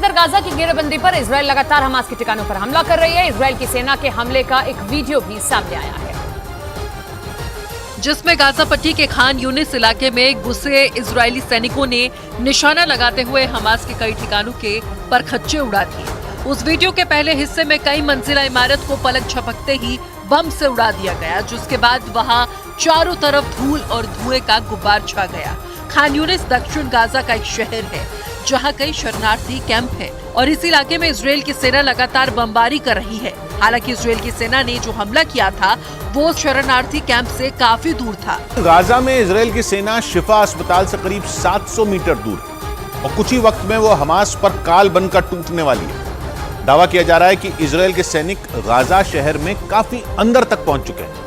इधर गाजा की घेराबंदी पर इजराइल लगातार हमास के ठिकानों पर हमला कर रही है। इजराइल की सेना के हमले का एक वीडियो भी सामने आया है, जिसमें गाजा पट्टी के खान यूनिस इलाके में घुसे इजरायली सैनिकों ने निशाना लगाते हुए हमास के कई ठिकानों के परखच्चे उड़ा दिए। उस वीडियो के पहले हिस्से में कई मंजिला इमारत को पलक झपकते ही बम से उड़ा दिया गया, जिसके बाद वहां चारों तरफ धूल और धुएं का गुब्बार छा गया। खान यूनिस दक्षिण गाजा का एक शहर है जहां कई शरणार्थी कैंप है और इस इलाके में इजराइल की सेना लगातार बमबारी कर रही है। हालांकि इजराइल की सेना ने जो हमला किया था वो शरणार्थी कैंप से काफी दूर था। गाजा में इजराइल की सेना शिफा अस्पताल से करीब 700 मीटर दूर है और कुछ ही वक्त में वो हमास पर काल बनकर टूटने वाली है। दावा किया जा रहा है कि इजराइल के सैनिक गाजा शहर में काफी अंदर तक पहुंच चुके हैं,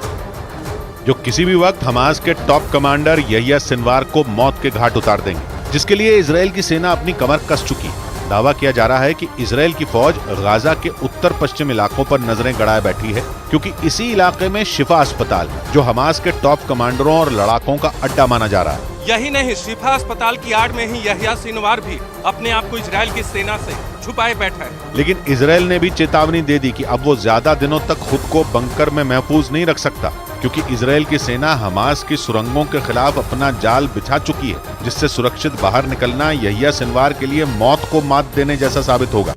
जो किसी भी वक्त हमास के टॉप कमांडर यहिया सिनवार को मौत के घाट उतार देंगे, जिसके लिए इजराइल की सेना अपनी कमर कस चुकी है। दावा किया जा रहा है कि इजराइल की फौज गाजा के उत्तर पश्चिम इलाकों पर नजरें गड़ाए बैठी है, क्योंकि इसी इलाके में शिफा अस्पताल, जो हमास के टॉप कमांडरों और लड़ाकों का अड्डा माना जा रहा है। यही नहीं, शिफा अस्पताल की आड़ में ही यहिया सिनवार भी अपने आप को इजराइल की सेना से छुपाए बैठा है। लेकिन इजराइल ने भी चेतावनी दे दी कि अब वो ज्यादा दिनों तक खुद को बंकर में महफूज नहीं रख सकता, क्योंकि इजराइल की सेना हमास की सुरंगों के खिलाफ अपना जाल बिछा चुकी है, जिससे सुरक्षित बाहर निकलना यहिया सिनवार के लिए मौत को मात देने जैसा साबित होगा।